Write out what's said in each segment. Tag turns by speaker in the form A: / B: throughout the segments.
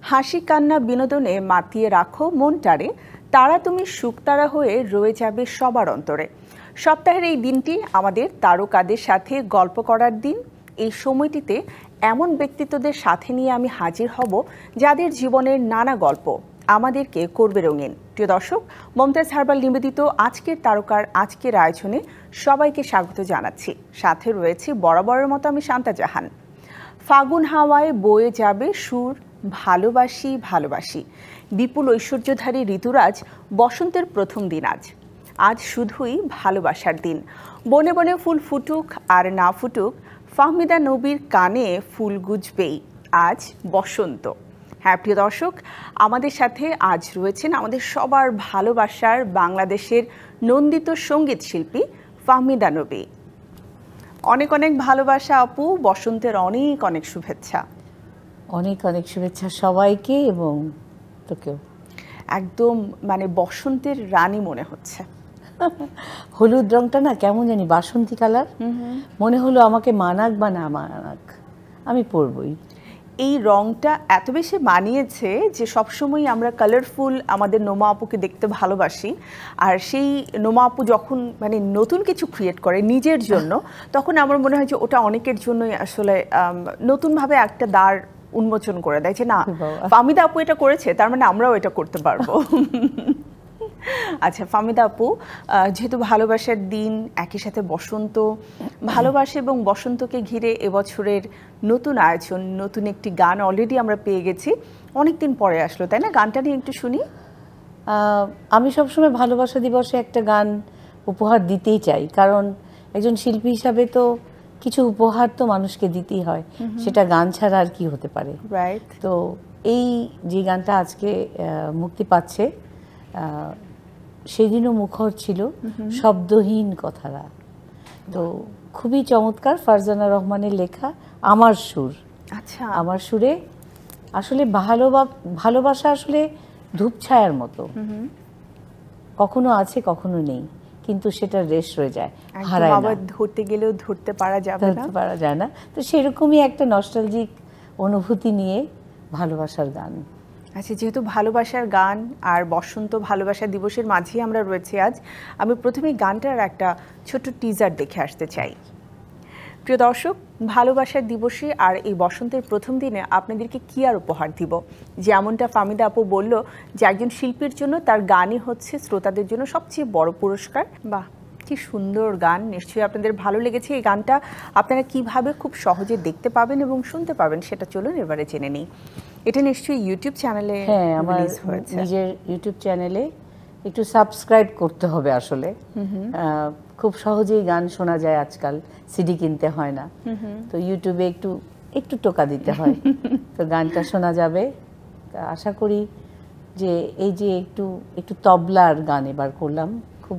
A: হাসি কান্না বিনোদনে মাতিয়ে রাখো মনটারে, তারা তুমি শুকতারা হয়ে রয়ে যাবে সবার অন্তরে। সপ্তাহের এই দিনটি আমাদের তারকাদের সাথে গল্প করার দিন। এই সময়টিতে এমন ব্যক্তিত্বদের সাথে নিয়ে আমি হাজির হব যাদের জীবনের নানা গল্প আমাদেরকে করবে রঙিন। প্রিয় দর্শক, মমতাজ হার্বাল নিবেদিত আজকের তারকার আজকের আয়োজনে সবাইকে স্বাগত জানাচ্ছি। সাথে রয়েছে বরাবরের মতো আমি শান্তা জাহান। ফাগুন হাওয়ায় বয়ে যাবে সুর, ভালোবাসি ভালোবাসি। বিপুল ঐশ্বর্যধারী ঋতুরাজ বসন্তের প্রথম দিন আজ। আজ শুধুই ভালোবাসার দিন। বনে বনে ফুল ফুটুক আর না ফুটুক, ফাহমিদা নবীর কানে ফুল গুজবেই, আজ বসন্ত। হ্যাঁ প্রিয় দর্শক, আমাদের সাথে আজ রয়েছেন আমাদের সবার ভালোবাসার বাংলাদেশের নন্দিত সঙ্গীত শিল্পী ফাহমিদা নবী। অনেক অনেক ভালোবাসা আপু, বসন্তের অনেক অনেক শুভেচ্ছা।
B: অনেক অনেক শুভেচ্ছা সবাইকে এবং তোকেও।
A: একদম মানে বসন্তের রানী মনে হচ্ছে।
B: হলুদ রংটা না কেমন জানি বাসন্তী কালার, মনে হলো আমাকে মানাক বা না মানাক আমি পরবই।
A: এই রংটা এত বেশি মানিয়েছে যে সবসময় আমরা কালারফুল আমাদের নোমা আপুকে দেখতে ভালোবাসি। আর সেই নোমা আপু যখন মানে নতুন কিছু ক্রিয়েট করে নিজের জন্য, তখন আমার মনে হয় যে ওটা অনেকের জন্যই আসলে নতুনভাবে একটা দ্বার উন্মোচন করে দেয় যে না, ফাহমিদা আপু এটা করেছে, তার মানে আমরাও এটা করতে পারবো। আচ্ছা ফাহমিদা আপু, যেহেতু ভালোবাসার দিন, একই সাথে বসন্ত, ভালোবাসা এবং বসন্তকে ঘিরে এবছরের নতুন আয়োজন, নতুন একটি গান অলরেডি আমরা পেয়ে গেছি। অনেকদিন পরে আসলো, তাই না? গানটা নিয়ে একটু শুনি।
B: আমি সবসময় ভালোবাসা দিবসে একটা গান উপহার দিতেই চাই, কারণ একজন শিল্পী হিসাবে তো কিছু উপহার তো মানুষকে দিতেই হয়, সেটা গান ছাড়া আর কি হতে পারে।
A: রাইট।
B: তো এই যে গানটা আজকে মুক্তি পাচ্ছে, সেদিনও মুখর ছিল শব্দহীন কথারা। তো খুবই চমৎকার, ফারজানা রহমানের লেখা, আমার সুর।
A: আচ্ছা,
B: আমার সুরে আসলে ভালোবাসা আসলে ধূপছায়ার মতো, কখনো আছে কখনো নেই, কিন্তু সেটা রেশ রয়ে যায়, হারায় না,
A: ধরতে গেলেও ধরতে পারা যায় না।
B: তো সেরকমই একটা নস্টালজিক অনুভূতি নিয়ে ভালোবাসার গান।
A: আচ্ছা, যেহেতু ভালোবাসার গান আর বসন্ত ভালোবাসা দিবসের মাঝেই আমরা রয়েছি আজ, আমি প্রথমেই গানটার একটা ছোট্ট টিজার দেখে আসতে চাই। প্রিয় দর্শক, ভালোবাসার দিবসে আর এই বসন্তের প্রথম দিনে আপনাদেরকে কি আর উপহার দিব? যেমনটা ফাহমিদা আপু বলল যে একজন শিল্পীর জন্য তার গানই হচ্ছে শ্রোতাদের জন্য সবচেয়ে বড় পুরস্কার। বাহ, কি সুন্দর গান! নিশ্চয়ই আপনাদের ভালো লেগেছে। এই গানটা আপনারা কিভাবে খুব সহজে দেখতে পাবেন এবং শুনতে পাবেন সেটা চলুন এবারে জেনে নিই। এটা নিশ্চয়ই ইউটিউব চ্যানেলে?
B: হ্যাঁ, আমার নিজের ইউটিউব চ্যানেলে। একটু সাবস্ক্রাইব করতে হবে আসলে, খুব সহজেই গান শোনা যায় আজকাল, সিডি কিনতে হয় না। তো ইউটিউবে একটু একটু টোকা দিতে হয়, তো গানটা শোনা যাবে। আশা করি যে এই যে একটু একটু তবলার গান এবার করলাম, খুব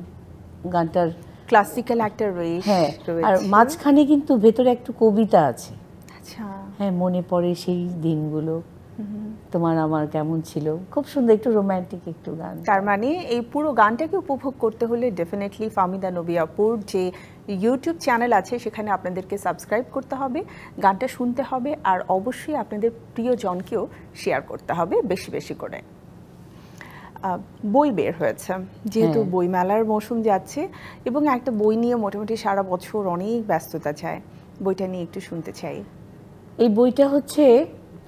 B: গানটার
A: ক্লাসিক্যাল একটা রেশ।
B: হ্যাঁ, আর মাঝখানে কিন্তু ভেতরে একটু কবিতা আছে।
A: আচ্ছা,
B: হ্যাঁ, মনে পড়ে সেই দিনগুলো, তোমার আমার কেমন ছিল, খুব সুন্দর, একটু রোমান্টিক একটু গান।
A: তার মানে এই পুরো গানটাকে উপভোগ করতে হলে ডেফিনেটলি ফাহমিদা নবী আপুর যে ইউটিউব চ্যানেল আছে সেখানে আপনাদেরকে সাবস্ক্রাইব করতে হবে, গানটা শুনতে হবে, আর অবশ্যই আপনাদের প্রিয়জনকেও শেয়ার করতে হবে বেশি বেশি করে। বই বের হয়েছে, যেহেতু বইমেলার মৌসুম যাচ্ছে এবং একটা বই নিয়ে মোটামুটি সারা বছর অনেক ব্যস্ততা যায়, বইটা নিয়ে একটু শুনতে চাই।
B: এই বইটা হচ্ছে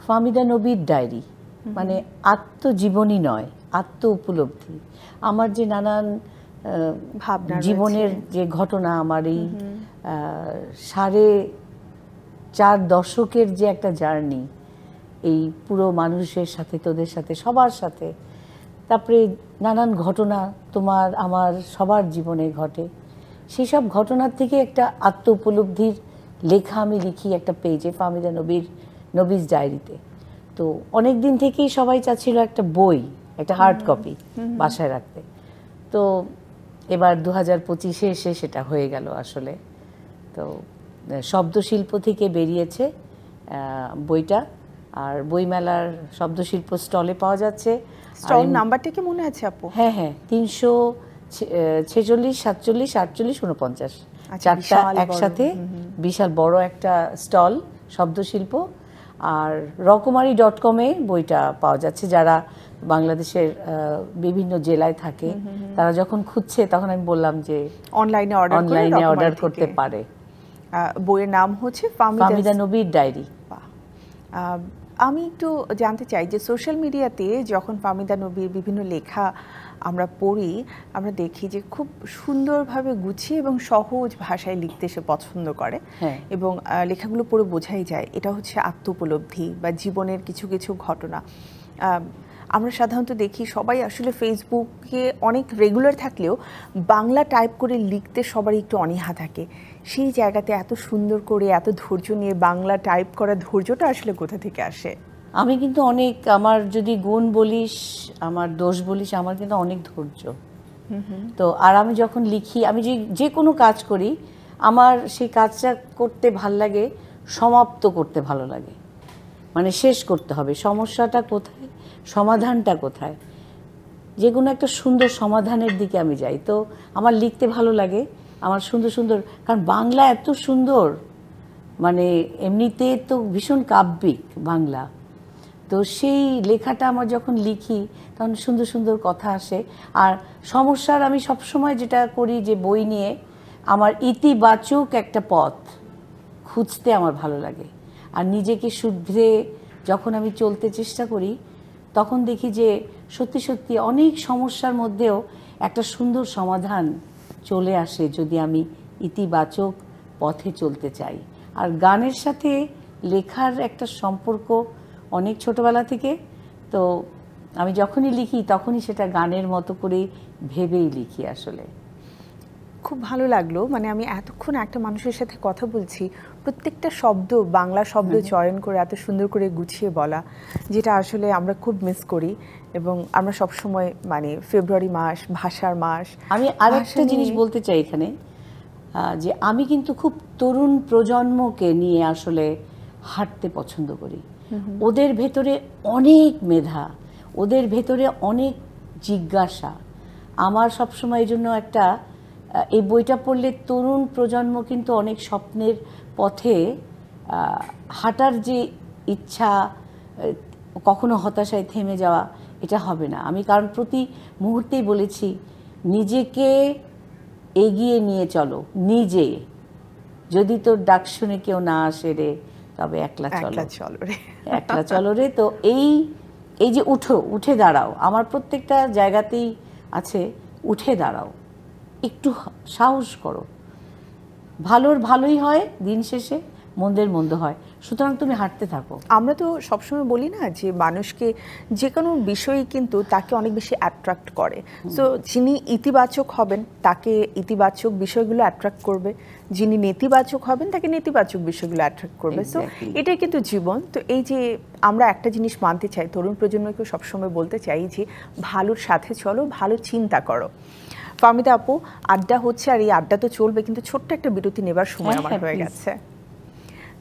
B: ফাহমিদা নবীর ডায়েরি, মানে আত্মজীবনী নয়, আত্ম উপলব্ধি। আমার যে নানান
A: ভাবনা,
B: জীবনের যে ঘটনা, আমার এই 4.5 দশকের যে একটা জার্নি, এই পুরো মানুষের সাথে, তোদের সাথে, সবার সাথে, তারপরে নানান ঘটনা তোমার আমার সবার জীবনে ঘটে, সেই সব ঘটনার থেকে একটা আত্ম উপলব্ধির লেখা আমি লিখি একটা পেজে, ফাহমিদা নবীজ ডায়েরিতে। তো অনেক দিন থেকেই সবাই চাচ্ছিল একটা বই, একটা হার্ড কপি বাসায় রাখতে। তো এবার 2025-এ এসে সেটা হয়ে গেল আসলে। তো শব্দশিল্প থেকে বেরিয়েছে বইটা, আর বইমেলার শব্দশিল্প স্টলে পাওয়া যাচ্ছে।
A: স্টল নাম্বারটা কি মনে আছে আপু?
B: হ্যাঁ হ্যাঁ, 346, 47, 48, 49, চারটা একসাথে, বিশাল বড় একটা স্টল শব্দশিল্প। আর রকমারি.com-এ বইটা পাওয়া যাচ্ছে। যারা বাংলাদেশের বিভিন্ন জেলায় থাকে তারা যখন খুঁজছে তখন আমি বললাম যে
A: অনলাইনে
B: অর্ডার করতে পারে।
A: বইয়ের নাম হচ্ছে
B: ফাহমিদা নবীর ডায়েরি।
A: আমি একটু জানতে চাই যে সোশ্যাল মিডিয়াতে যখন ফাহমিদা নবীর বিভিন্ন লেখা আমরা পড়ি, আমরা দেখি যে খুব সুন্দরভাবে গুছিয়ে এবং সহজ ভাষায় লিখতে সে পছন্দ করে, এবং লেখাগুলো পড়ে বোঝাই যায় এটা হচ্ছে আত্মোপলব্ধি বা জীবনের কিছু কিছু ঘটনা। আমরা সাধারণত দেখি সবাই আসলে ফেসবুকে অনেক রেগুলার থাকলেও বাংলা টাইপ করে লিখতে সবারই একটু অনীহা থাকে। সেই জায়গাতে এত সুন্দর করে এত ধৈর্য নিয়ে বাংলা টাইপ করার ধৈর্যটা আসলে কোথা থেকে আসে?
B: আমি কিন্তু অনেক, আমার যদি গুণ বলিস, আমার দোষ বলিস, আমার কিন্তু অনেক ধৈর্য। তো আর আমি যখন লিখি, আমি যে কোনো কাজ করি, আমার সেই কাজটা করতে ভাল লাগে, সমাপ্ত করতে ভালো লাগে, মানে শেষ করতে হবে। সমস্যাটা কোথায়, সমাধানটা কোথায়, যে কোনো একটা সুন্দর সমাধানের দিকে আমি যাই। তো আমার লিখতে ভালো লাগে, আমার সুন্দর সুন্দর, কারণ বাংলা এত সুন্দর, মানে এমনিতে তো ভীষণ কাব্যিক বাংলা। তো সেই লেখাটা আমার যখন লিখি তখন সুন্দর সুন্দর কথা আসে। আর সমস্যার আমি সবসময় যেটা করি, যে বই নিয়ে আমার ইতিবাচক একটা পথ খুঁজতে আমার ভালো লাগে। আর নিজেকে শুধরে যখন আমি চলতে চেষ্টা করি তখন দেখি যে সত্যি সত্যি অনেক সমস্যার মধ্যেও একটা সুন্দর সমাধান চলে আসে যদি আমি ইতিবাচক পথে চলতে চাই। আর গানের সাথে লেখার একটা সম্পর্ক অনেক ছোটবেলা থেকে। তো আমি যখনই লিখি তখনই সেটা গানের মতো করেই ভেবেই লিখি। আসলে
A: খুব ভালো লাগলো, মানে আমি এতক্ষণ একটা মানুষের সাথে কথা বলছি, প্রত্যেকটা শব্দ বাংলা শব্দ চয়ন করে এত সুন্দর করে গুছিয়ে বলা, যেটা আসলে আমরা খুব মিস করি। এবং আমরা সবসময় মানে ফেব্রুয়ারি মাস, ভাষার মাস।
B: আমি আরেকটা জিনিস বলতে চাই এখানে, যে আমি কিন্তু খুব তরুণ প্রজন্মকে নিয়ে আসলে হাঁটতে পছন্দ করি। ওদের ভেতরে অনেক মেধা, ওদের ভেতরে অনেক জিজ্ঞাসা। আমার সবসময় এই জন্য একটা, এই বইটা পড়লে তরুণ প্রজন্ম কিন্তু অনেক স্বপ্নের পথে হাঁটার যে ইচ্ছা, কখনো হতাশায় থেমে যাওয়া, এটা হবে না। আমি কারণ প্রতি মুহূর্তেই বলেছি, নিজেকে এগিয়ে নিয়ে চলো, নিজে, যদি তোর ডাক শুনে কেউ না আসে রে, তবে একলা চলো রে, একলা চলো রে। তো এই যে উঠে দাঁড়াও, আমার প্রত্যেকটা জায়গাতেই আছে, উঠে দাঁড়াও, একটু সাহস করো, ভালোর ভালোই হয় দিন শেষে, মন্দের মন্দ হয়, সুতরাং তুমি হাঁটতে থাকো।
A: আমরা তো সবসময় বলি না যে মানুষকে যে কোনো বিষয়ই কিন্তু তাকে অনেক বেশি অ্যাট্রাক্ট করে। সো যিনি ইতিবাচক হবেন তাকে ইতিবাচক বিষয়গুলো অ্যাট্রাক্ট করবে, যিনি নেতিবাচক হবেন তাকে নেতিবাচক বিষয়গুলো অ্যাট্রাক্ট করবে। সো এটাই কিন্তু জীবন। তো এই যে আমরা একটা জিনিস মানতে চাই, তরুণ প্রজন্মকে সবসময় বলতে চাই যে ভালোর সাথে চলো, ভালো চিন্তা করো। ফাহমিদা আপু, আড্ডা হচ্ছে, আর এই আড্ডা তো চলবে, কিন্তু ছোট্ট একটা বিরতি নেবার সময় আমার হয়ে গেছে।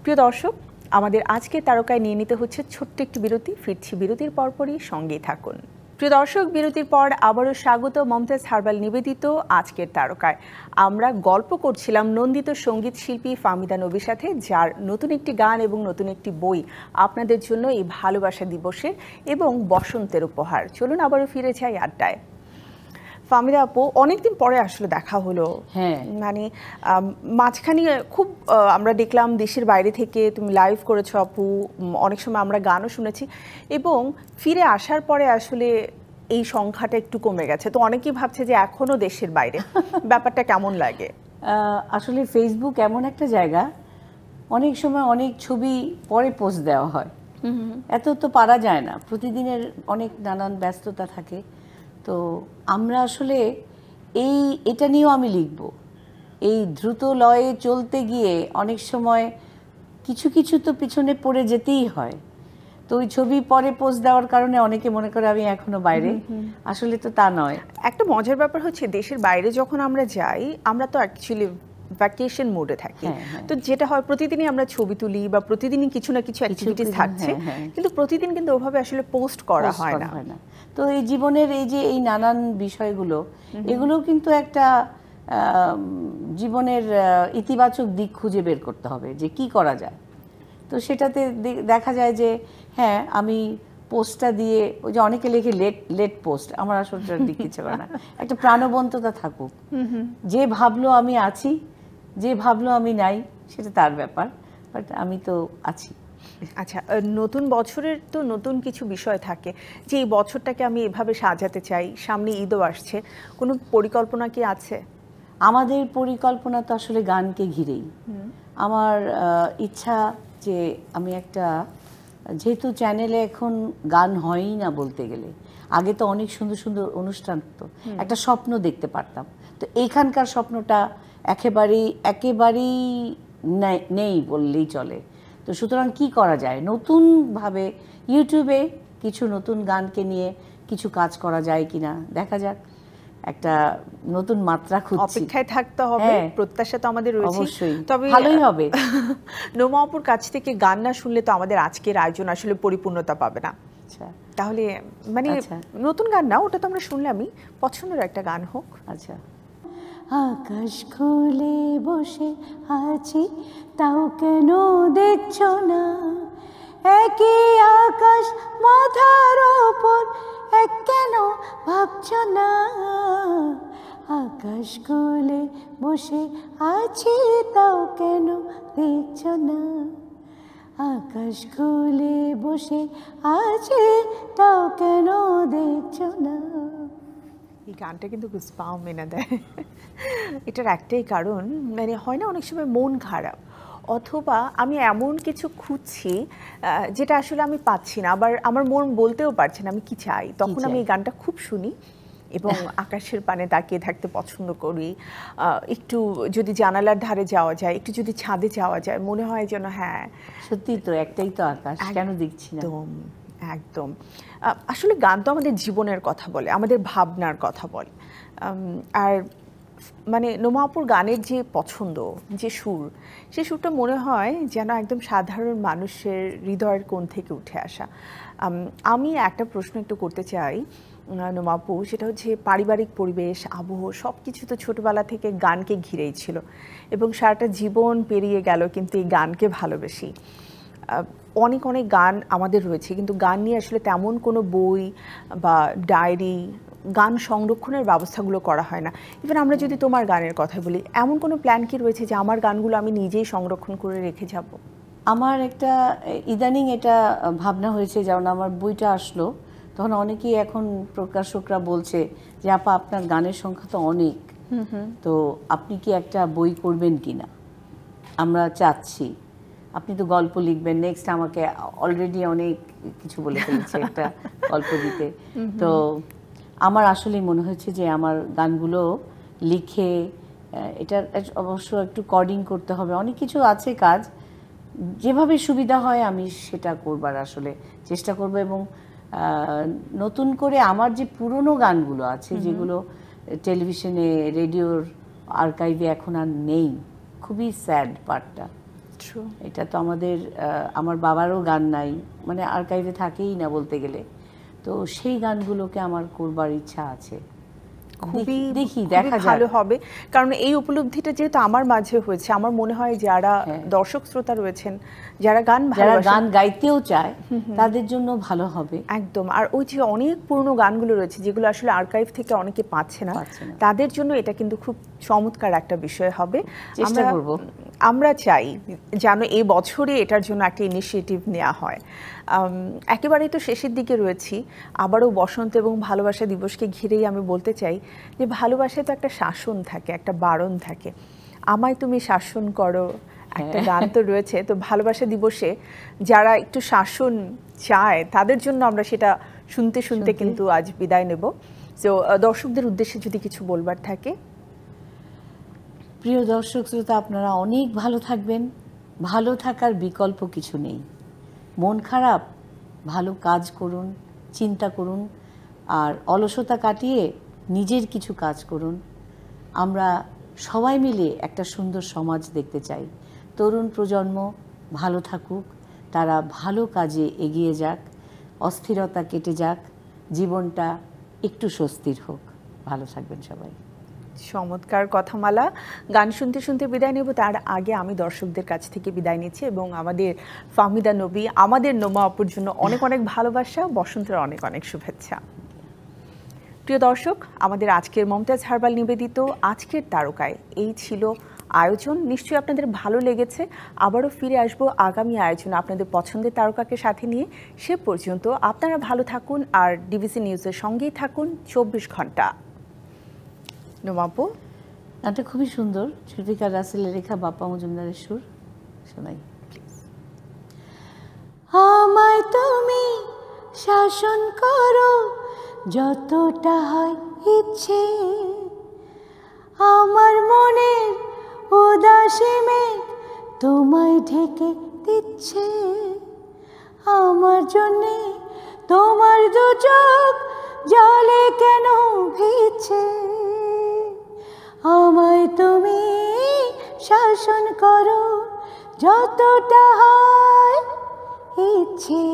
A: প্রিয় দর্শক, আমাদের আজকে তারকায় নিয়ে নিতে হচ্ছে ছোট্ট একটি বিরতি। ফিরছি বিরতির পরপরই, সঙ্গেই থাকুন। প্রিয় দর্শক, বিরতির পর আবারও স্বাগত মমতাজ হারবাল নিবেদিত আজকের তারকায়। আমরা গল্প করছিলাম নন্দিত সঙ্গীত শিল্পী ফাহমিদা নবীর সাথে, যার নতুন একটি গান এবং নতুন একটি বই আপনাদের জন্য এই ভালোবাসা দিবসের এবং বসন্তের উপহার। চলুন আবারও ফিরে যাই আড্ডায়। ফাহমিদা আপু, অনেকদিন পরে আসলে দেখা হলো। মানে মাঝখানে খুব আমরা দেখলাম দেশের বাইরে থেকে তুমি লাইভ করেছো আপু, অনেক সময় আমরা গানও শুনেছি, এবং ফিরে আসার পরে আসলে এই সংখ্যাটা একটু কমে গেছে। তো অনেকেই ভাবছে যে এখনো দেশের বাইরে, ব্যাপারটা কেমন লাগে?
B: আসলে ফেসবুক এমন একটা জায়গা, অনেক সময় অনেক ছবি পরে পোস্ট দেওয়া হয়, এত তো পারা যায় না, প্রতিদিনের অনেক নানান ব্যস্ততা থাকে। তো আমরা আসলে এটা নিয়েও আমি লিখব, এই দ্রুত লয়ে চলতে গিয়ে অনেক সময় কিছু কিছু তো পিছনে পড়ে যেতেই হয়। তো ওই ছবি পরে পোস্ট দেওয়ার কারণে অনেকে মনে করে আমি এখনো বাইরে, আসলে তো তা নয়।
A: একটা মজার ব্যাপার হচ্ছে, দেশের বাইরে যখন আমরা যাই আমরা তো অ্যাকচুয়ালি ভ্যাকেশন মোডে থাকি। তো যেটা হয়, প্রতিদিনই আমরা ছবি তুলি বা প্রতিদিনই কিছু না কিছু অ্যাক্টিভিটিস থাকছে, কিন্তু প্রতিদিন কিন্তু ওভাবে আসলে পোস্ট করা হয় না।
B: তো এই জীবনের এই যে এই নানান বিষয়গুলো, এগুলো কিন্তু একটা জীবনের ইতিবাচক দিক খুঁজে বের করতে হবে যে কি করা যায়। তো সেটাতে দেখা যায় যে হ্যাঁ আমি পোস্টটা দিয়ে, ওই যে অনেকে লেখে লেট পোস্ট, আমার আসলে দিকে ইচ্ছে করে না। একটা প্রাণবন্ততা থাকুক, যে ভাবলো আমি আছি, যে ভাবলো আমি নাই, সেটা তার ব্যাপার, বাট আমি তো আছি।
A: আচ্ছা, নতুন বছরের তো নতুন কিছু বিষয় থাকে, যে এই বছরটাকে আমি এভাবে সাজাতে চাই, সামনে ঈদও আসছে, কোনো পরিকল্পনা কি আছে?
B: আমাদের পরিকল্পনা তো আসলে গানকে ঘিরেই। আমার ইচ্ছা যে আমি একটা, যেহেতু চ্যানেলে এখন গান হয়ই না বলতে গেলে, আগে তো অনেক সুন্দর সুন্দর অনুষ্ঠান হতো, একটা স্বপ্ন দেখতে পারতাম, তো এইখানকার স্বপ্নটা একেবারেই নেই বললেই চলে। তো সুতরাং কি করা যায়, নতুনভাবে ইউটিউবে কিছু নতুন গানকে নিয়ে কিছু কাজ করা যায় কিনা দেখা যাক, একটা নতুন মাত্রা খুঁজছি।
A: অপেক্ষায় থাকতে হবে, প্রত্যাশা তো আমাদের রয়েছে,
B: তবে ভালোই হবে।
A: নোমা আপুর কাছ থেকে গান না শুনলে তো আমাদের আজকের আয়োজন আসলে পরিপূর্ণতা পাবে না।
B: আচ্ছা,
A: তাহলে মানে নতুন গান না, ওটা তো আমরা শুনলামই, পছন্দের একটা গান হোক।
B: আচ্ছা। আকাশ খুলে বসে আছি, তাও কেন দেখছো না, একই আকাশ মাথার ওপর, এক কেন ভাবছো না। আকাশ খুলে বসে আছি, তাও কেন দেখছো না, আকাশ খুলে বসে আছি, তাও কেন দেখছো না।
A: এই গানটা কিন্তু গুজবাম্প এনে দেয়। এটার একটাই কারণ, মানে হয় না অনেক সময় মন খারাপ, অথবা আমি এমন কিছু খুঁজছি যেটা আসলে আমি পাচ্ছি না, আবার আমার মন বলতেও পারছে না আমি কি চাই, তখন আমি এই গানটা খুব শুনি এবং আকাশের পানে তাকিয়ে থাকতে পছন্দ করি। একটু যদি জানালার ধারে যাওয়া যায়, একটু যদি ছাদে যাওয়া যায়, মনে হয় যেন হ্যাঁ
B: সত্যি তো একটাই তো আকাশ, কেন দেখছি না।
A: একদম। আসলে গান তো আমাদের জীবনের কথা বলে, আমাদের ভাবনার কথা বলে। আর মানে নোমা আপুর গানের যে পছন্দ, যে সুর, সে সুরটা মনে হয় যেন একদম সাধারণ মানুষের হৃদয়ের কোণ থেকে উঠে আসা। আমি একটা প্রশ্ন একটু করতে চাই নোমা আপু, সেটা হচ্ছে পারিবারিক পরিবেশ, আবহ সব কিছু তো ছোটবেলা থেকে গানকে ঘিরেই ছিল এবং সারাটা জীবন পেরিয়ে গেল কিন্তু এই গানকে ভালোবেসি। অনেক অনেক গান আমাদের রয়েছে, কিন্তু গান নিয়ে আসলে তেমন কোনো বই বা ডায়েরি, গান সংরক্ষণের ব্যবস্থাগুলো করা হয় না। ইভেন আমরা যদি তোমার গানের কথা বলি, এমন কোনো প্ল্যান কি রয়েছে যে আমার গানগুলো আমি নিজেই সংরক্ষণ করে রেখে যাব?
B: আমার একটা ইদানিং এটা ভাবনা হয়েছে, যেমন আমার বইটা আসলো তখন অনেকেই এখন প্রকাশকরা বলছে যে আপা আপনার গানের সংখ্যা তো অনেক, তো আপনি কি একটা বই করবেন কিনা, আমরা চাচ্ছি। আপনি তো গল্প লিখবেন, নেক্সট আমাকে অলরেডি অনেক কিছু বলে ফেলেছে একটা গল্প দিতে। তো আমার আসলেই মনে হয়েছে যে আমার গানগুলো লিখে, এটা অবশ্য একটু কোডিং করতে হবে, অনেক কিছু আছে কাজ, যেভাবে সুবিধা হয় আমি সেটা করবার আসলে চেষ্টা করব। এবং নতুন করে আমার যে পুরনো গানগুলো আছে, যেগুলো টেলিভিশনে রেডিওর আর্কাইভে এখন আর নেই, খুবই স্যাড পার্টটা। এটা তো আমার বাবারও গান নাই, মানে আর্কাইভে থাকেই না বলতে গেলে, তো সেই গানগুলোকে আমার করবার ইচ্ছা আছে।
A: খুবই দেখা ভালো হবে, কারণ এই উপলব্ধিটা যেহেতু আমার মাঝে হয়েছে, আমার মনে হয় যারা দর্শক শ্রোতা রয়েছেন, যারা গান
B: গাইতেও চায়, তাদের জন্য ভালো হবে
A: একদম। আর ওই যে অনেক পুরনো গানগুলো রয়েছে যেগুলো আসলে আর্কাইভ থেকে অনেকে পাচ্ছে না, তাদের জন্য এটা কিন্তু খুব চমৎকার একটা বিষয় হবে।
B: চেষ্টা করব,
A: আমরা চাই যেন এই বছরে এটার জন্য একটা ইনিশিয়েটিভ নেওয়া হয়। একেবারেই তো শেষের দিকে রয়েছি, আবারও বসন্ত এবং ভালোবাসা দিবসকে ঘিরেই আমি বলতে চাই যে ভালোবাসায় তো একটা শাসন থাকে, একটা বারণ থাকে, আমায় তুমি শাসন করো, একটা গান তো রয়েছে। তো ভালোবাসা দিবসে যারা একটু শাসন চায় তাদের জন্য আমরা সেটা শুনতে শুনতে কিন্তু আজ বিদায় নেব। তো দর্শকদের উদ্দেশ্যে যদি কিছু বলবার থাকে।
B: প্রিয় দর্শক শ্রোতা, আপনারা অনেক ভালো থাকবেন, ভালো থাকার বিকল্প কিছু নেই। মন খারাপ, ভালো কাজ করুন, চিন্তা করুন, আর অলসতা কাটিয়ে নিজের কিছু কাজ করুন। আমরা সবাই মিলে একটা সুন্দর সমাজ দেখতে চাই। তরুণ প্রজন্ম ভালো থাকুক, তারা ভালো কাজে এগিয়ে যাক, অস্থিরতা কেটে যাক, জীবনটা একটু স্বস্তির হোক। ভালো থাকবেন সবাই।
A: চমৎকার কথামালা। গান শুনতে শুনতে বিদায় নেব, তার আগে আমি দর্শকদের কাছ থেকে বিদায় নিচ্ছি এবং আমাদের ফাহমিদা নবী, আমাদের নোমা আপুর জন্য অনেক অনেক ভালোবাসা, বসন্তের অনেক অনেক শুভেচ্ছা। প্রিয় দর্শক, আমাদের আজকের মমতাজ হারবাল নিবেদিত আজকের তারকায় এই ছিল আয়োজন। নিশ্চয়ই আপনাদের ভালো লেগেছে। আবারও ফিরে আসবো আগামী আয়োজনে আপনাদের পছন্দের তারকাকে সাথে নিয়ে। সে পর্যন্ত আপনারা ভালো থাকুন আর ডিবিসি নিউজের সঙ্গেই থাকুন 24 ঘন্টা। নোমাপু,
B: গানটা খুবই সুন্দর, জুলফিকার রাসেলের লেখা, বাপ্পা মজুমদারের সুর। শোনাই। আমায় তুমি শাসন করো যতটা হয় ইচ্ছে, আমার মনের উদাসী মেঘ তোমায় ঢেকে দিচ্ছে, আমার জন্যে তোমার দু চোখ জলে কেন ভিজছে, আমায় তুমি শাসন করো যতটা হয় ইচ্ছে।